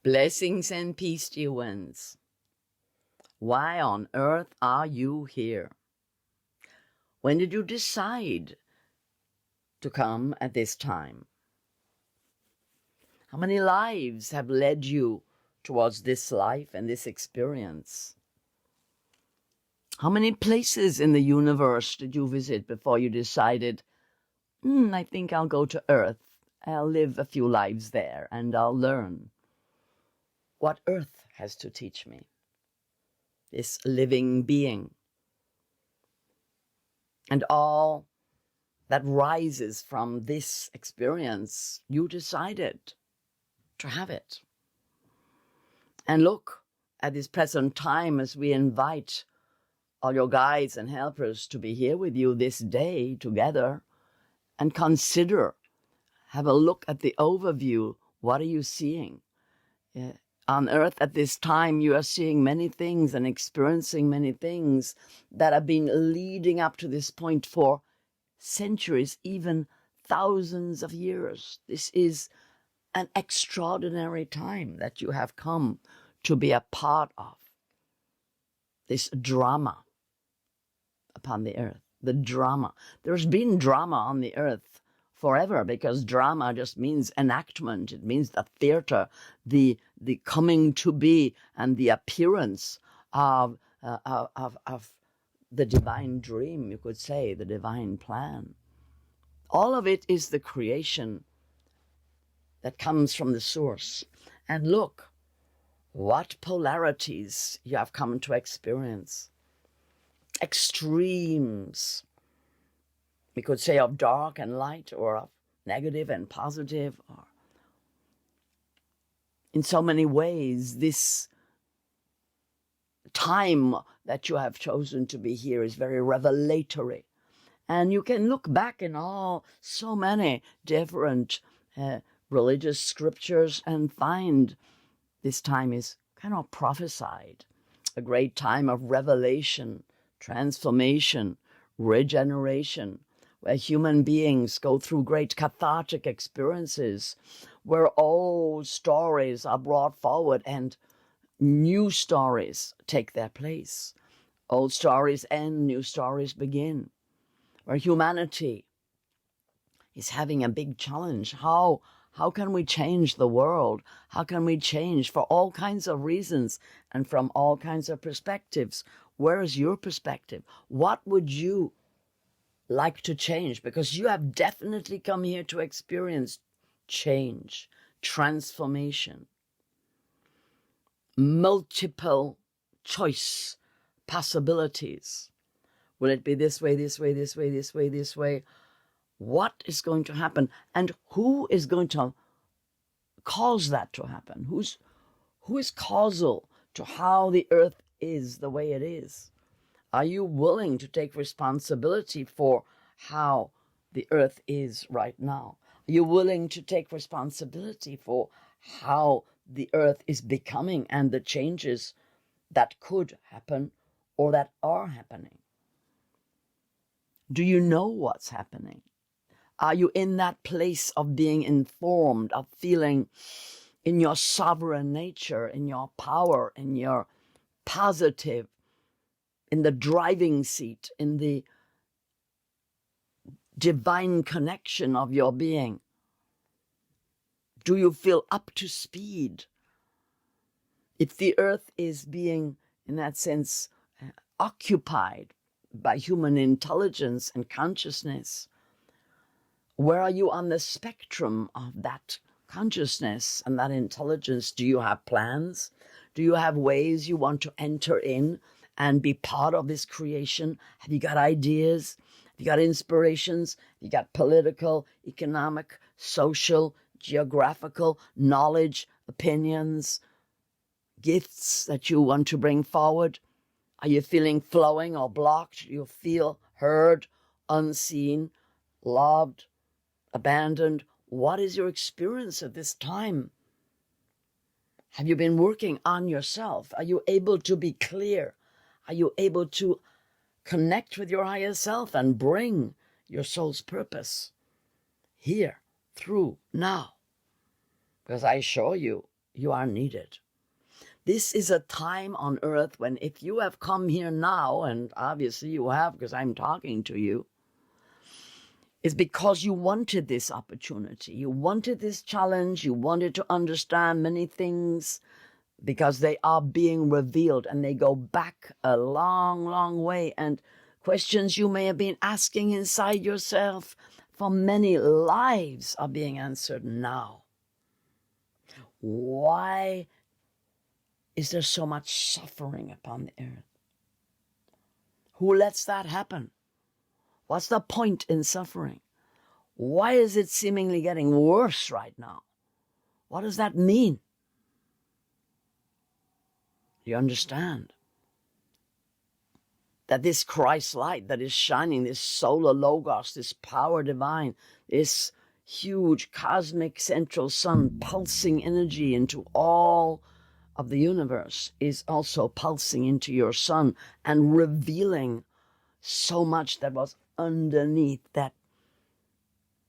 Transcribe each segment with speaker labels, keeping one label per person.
Speaker 1: Blessings and peace, dear ones. Why on earth are you here? When did you decide to come at this time? How many lives have led you towards this life and this experience? How many places in the universe did you visit before you decided, I think I'll go to Earth. I'll live a few lives there and I'll learn what Earth has to teach me, this living being, and all that rises from this experience. You decided to have it. And look at this present time as we invite all your guides and helpers to be here with you this day together, and consider, have a look at the overview. What are you seeing? On Earth at this time, you are seeing many things and experiencing many things that have been leading up to this point for centuries, even thousands of years. This is an extraordinary time that you have come to be a part of. This drama upon the earth, the drama. There's been drama on the earth forever, because drama just means enactment. It means the theater, the coming to be, and the appearance of the divine dream, you could say, the divine plan. All of it is the creation that comes from the source. And look what polarities you have come to experience. Extremes, we could say, of dark and light, or of negative and positive, or in so many ways. This time that you have chosen to be here is very revelatory. And you can look back in so many different religious scriptures and find this time is kind of prophesied. A great time of revelation, transformation, regeneration, where human beings go through great cathartic experiences, where old stories are brought forward and new stories take their place. Old stories end, new stories begin. Where humanity is having a big challenge. How can we change the world? How can we change for all kinds of reasons and from all kinds of perspectives? Where is your perspective? What would you like to change? Because you have definitely come here to experience change, transformation, multiple choice possibilities. Will it be this way, this way, this way, this way, this way? What is going to happen? And who is going to cause that to happen? Who is causal to how the earth is the way it is? Are you willing to take responsibility for how the earth is right now? Are you willing to take responsibility for how the earth is becoming and the changes that could happen or that are happening? Do you know what's happening? Are you in that place of being informed, of feeling in your sovereign nature, in your power, in your positive, in the driving seat, in the divine connection of your being? Do you feel up to speed? If the earth is being, in that sense, occupied by human intelligence and consciousness, where are you on the spectrum of that consciousness and that intelligence? Do you have plans? Do you have ways you want to enter in and be part of this creation? Have you got ideas? Have you got inspirations? Have you got political, economic, social, geographical knowledge, opinions, gifts that you want to bring forward? Are you feeling flowing or blocked? Do you feel heard, unseen, loved, abandoned? What is your experience at this time? Have you been working on yourself? Are you able to be clear? Are you able to connect with your higher self and bring your soul's purpose here, through, now? Because I assure you, You are needed. This is a time on earth when if you have come here now, and obviously you have because I'm talking to you, it's because you wanted this opportunity. You wanted this challenge. You wanted to understand many things because they are being revealed and they go back a long, long way. And questions you may have been asking inside yourself for many lives are being answered now. Why is there so much suffering upon the earth? Who lets that happen? What's the point in suffering? Why is it seemingly getting worse right now? What does that mean? You understand that this Christ light that is shining, this solar logos, this power divine, this huge cosmic central sun pulsing energy into all of the universe is also pulsing into your sun and revealing so much that was underneath, that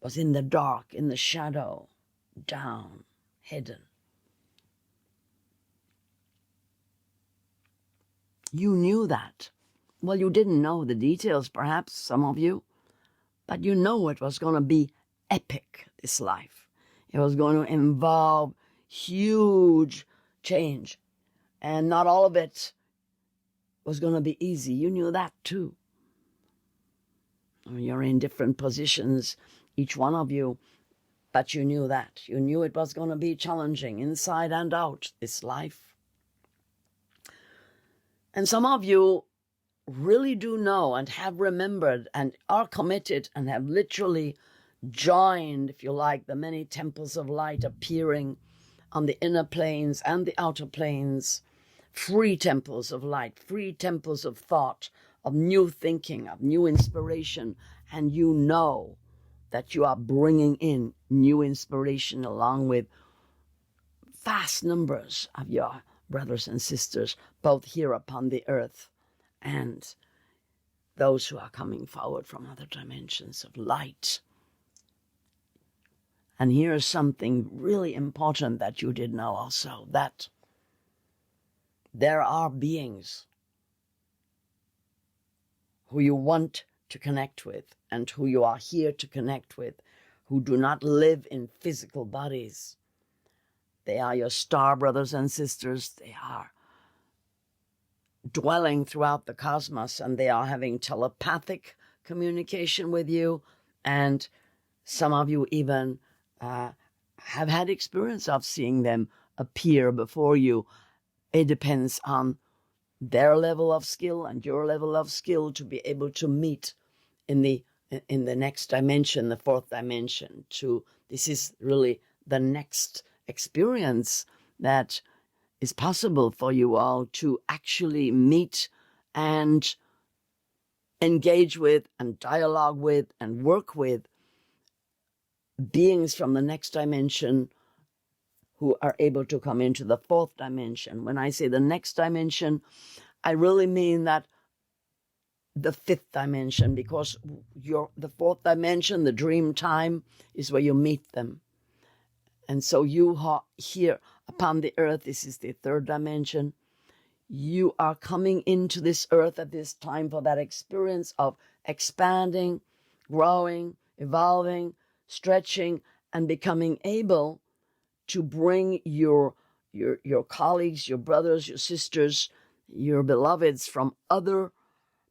Speaker 1: was in the dark, in the shadow, down, hidden. You knew that. Well, you didn't know the details, perhaps, some of you, but you know it was going to be epic, this life. It was going to involve huge change, and not all of it was going to be easy. You knew that too. You're in different positions, each one of you, but you knew that. You knew it was going to be challenging inside and out, this life. And some of you really do know and have remembered and are committed and have literally joined, if you like, the many temples of light appearing on the inner planes and the outer planes, free temples of light, free temples of thought, of new thinking, of new inspiration, and you know that you are bringing in new inspiration along with vast numbers of your brothers and sisters, both here upon the earth and those who are coming forward from other dimensions of light. And here's something really important that you did know also, that there are beings who you want to connect with and who you are here to connect with, who do not live in physical bodies. They are your star brothers and sisters. They are dwelling throughout the cosmos, and they are having telepathic communication with you, and some of you even have had experience of seeing them appear before you. It depends on their level of skill and your level of skill to be able to meet in the next dimension, the fourth dimension. This is really the next experience that is possible for you all to actually meet and engage with and dialogue with and work with beings from the next dimension who are able to come into the fourth dimension. When I say the next dimension, I really mean that the fifth dimension, because the fourth dimension, the dream time, is where you meet them. And so you are here upon the earth. This is the third dimension. You are coming into this earth at this time for that experience of expanding, growing, evolving, stretching, and becoming able to bring your colleagues, your brothers, your sisters, your beloveds from other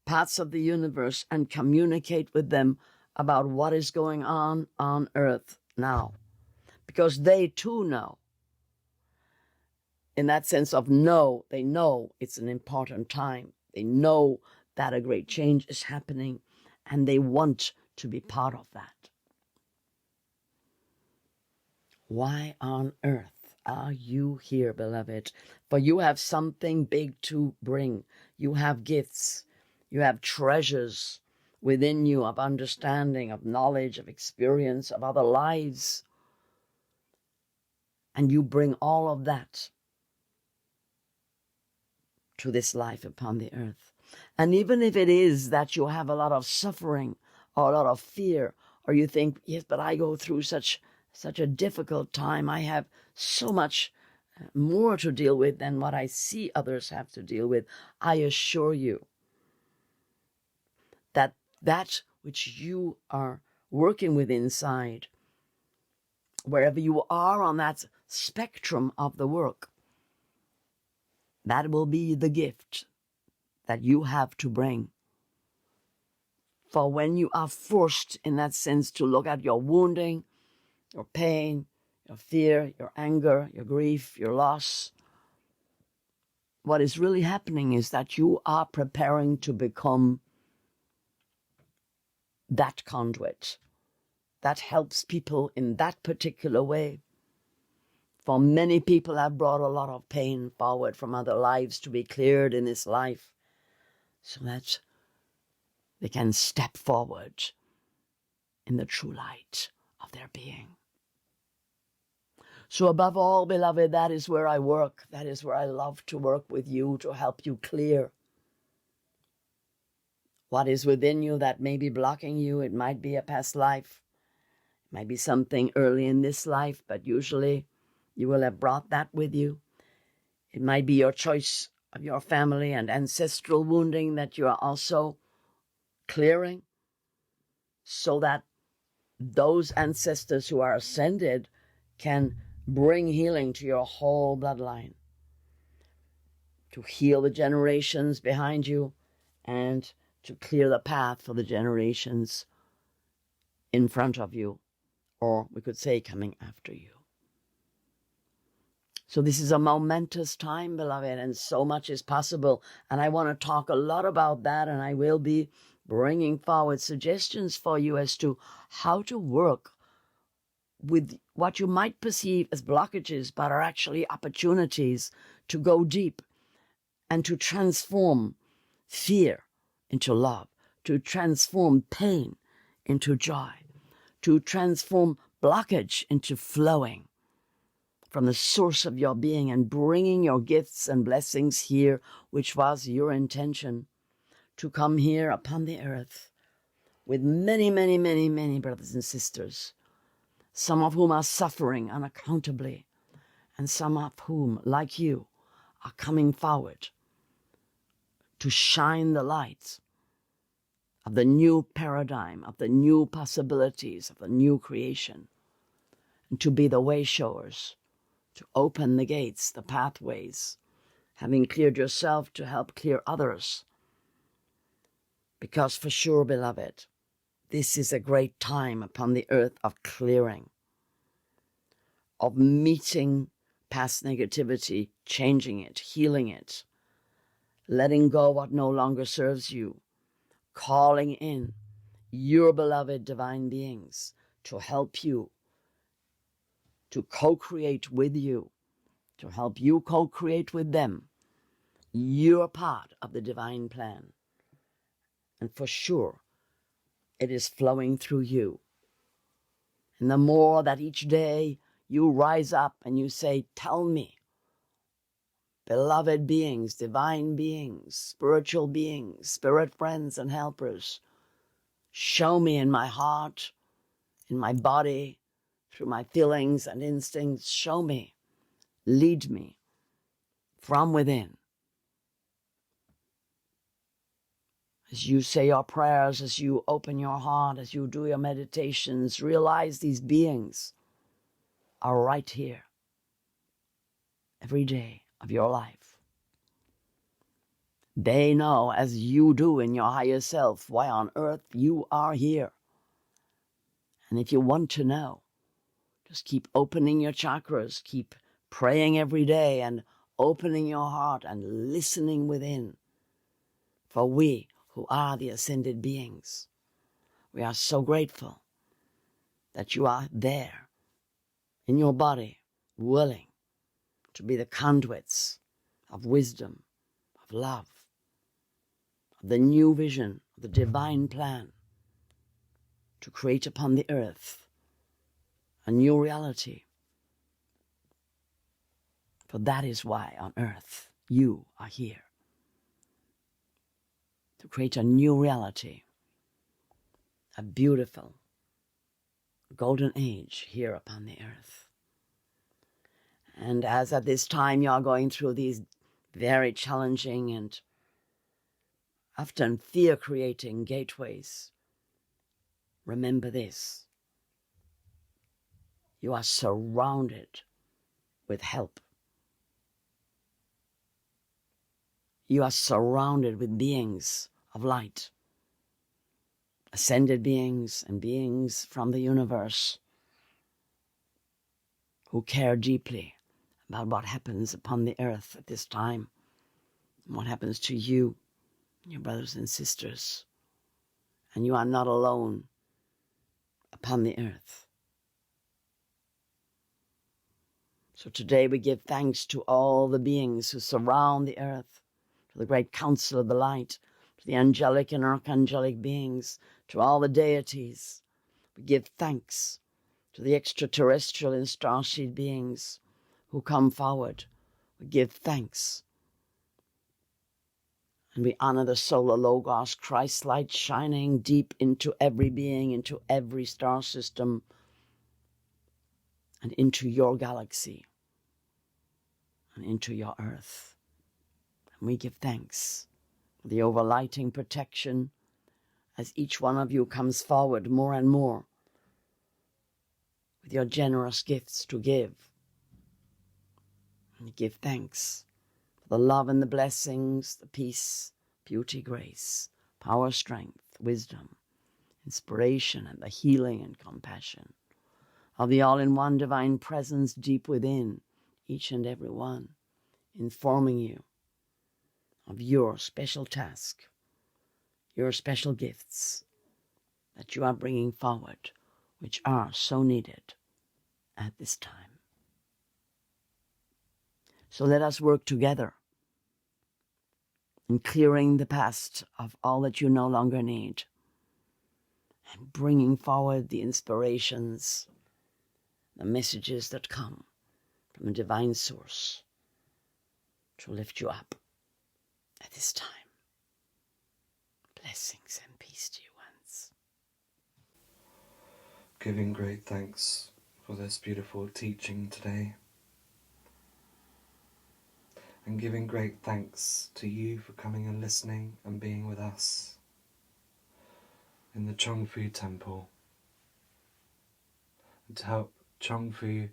Speaker 1: parts of the universe and communicate with them about what is going on earth now. Because they too know. In that sense of know, they know it's an important time. They know that a great change is happening, and they want to be part of that. Why on earth are you here, beloved? For you have something big to bring. You have gifts. You have treasures within you of understanding, of knowledge, of experience, of other lives. And you bring all of that to this life upon the earth. And even if it is that you have a lot of suffering or a lot of fear, or you think, yes, but I go through such a difficult time. I have so much more to deal with than what I see others have to deal with. I assure you that that which you are working with inside, wherever you are on that spectrum of the work, that will be the gift that you have to bring. For when you are forced, in that sense, to look at your wounding, your pain, your fear, your anger, your grief, your loss, what is really happening is that you are preparing to become that conduit that helps people in that particular way. For many people have brought a lot of pain forward from other lives to be cleared in this life so that they can step forward in the true light of their being. So above all, beloved, that is where I work. That is where I love to work with you, to help you clear what is within you that may be blocking you. It might be a past life. It might be something early in this life, but usually you will have brought that with you. It might be your choice of your family and ancestral wounding that you are also clearing, so that those ancestors who are ascended can bring healing to your whole bloodline, to heal the generations behind you and to clear the path for the generations in front of you, or we could say coming after you. So this is a momentous time, beloved, and so much is possible. And I want to talk a lot about that, and I will be bringing forward suggestions for you as to how to work with what you might perceive as blockages, but are actually opportunities to go deep and to transform fear into love, to transform pain into joy, to transform blockage into flowing from the source of your being and bringing your gifts and blessings here, which was your intention, to come here upon the earth with many, many, many, many brothers and sisters, some of whom are suffering unaccountably, and some of whom, like you, are coming forward to shine the light of the new paradigm, of the new possibilities, of the new creation, and to be the way showers, to open the gates, the pathways, having cleared yourself to help clear others. Because for sure, beloved, this is a great time upon the earth of clearing, of meeting past negativity, changing it, healing it, letting go what no longer serves you, calling in your beloved divine beings to help you, to co-create with you, to help you co-create with them. You're part of the divine plan. And for sure, it is flowing through you. And the more that each day you rise up and you say, tell me, beloved beings, divine beings, spiritual beings, spirit friends and helpers, show me in my heart, in my body, through my feelings and instincts, show me, lead me from within. As you say your prayers, as you open your heart, as you do your meditations, realize these beings are right here every day of your life. They know, as you do in your higher self, why on earth you are here. And if you want to know, just keep opening your chakras, keep praying every day and opening your heart and listening within. For we who are the ascended beings, we are so grateful that you are there in your body, willing to be the conduits of wisdom, of love, of the new vision, of the divine plan to create upon the earth a new reality. For that is why on earth you are here, to create a new reality, a beautiful golden age here upon the earth. And as at this time you are going through these very challenging and often fear-creating gateways, remember this. You are surrounded with help. You are surrounded with beings of light, ascended beings and beings from the universe who care deeply about what happens upon the earth at this time, and what happens to you, your brothers and sisters. And you are not alone upon the earth. So today we give thanks to all the beings who surround the earth, to the great council of the light, to the angelic and archangelic beings, to all the deities. We give thanks to the extraterrestrial and starseed beings who come forward. We give thanks. And we honor the solar logos, Christ light shining deep into every being, into every star system, and into your galaxy, and into your earth. And we give thanks for the overlighting protection as each one of you comes forward more and more with your generous gifts to give. And we give thanks for the love and the blessings, the peace, beauty, grace, power, strength, wisdom, inspiration, and the healing and compassion of the all-in-one divine presence deep within each and every one, informing you of your special task, your special gifts that you are bringing forward, which are so needed at this time. So let us work together in clearing the past of all that you no longer need and bringing forward the inspirations, the messages that come from a divine source to lift you up at this time. Blessings and peace to you once.
Speaker 2: Giving great thanks for this beautiful teaching today. And giving great thanks to you for coming and listening and being with us in the Chung Fu temple. And to help Chung Fu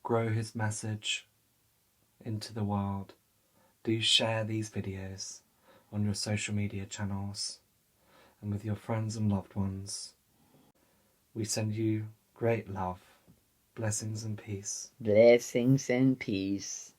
Speaker 2: grow his message into the world, do share these videos on your social media channels and with your friends and loved ones. We send you great love, blessings and peace.
Speaker 1: Blessings and peace.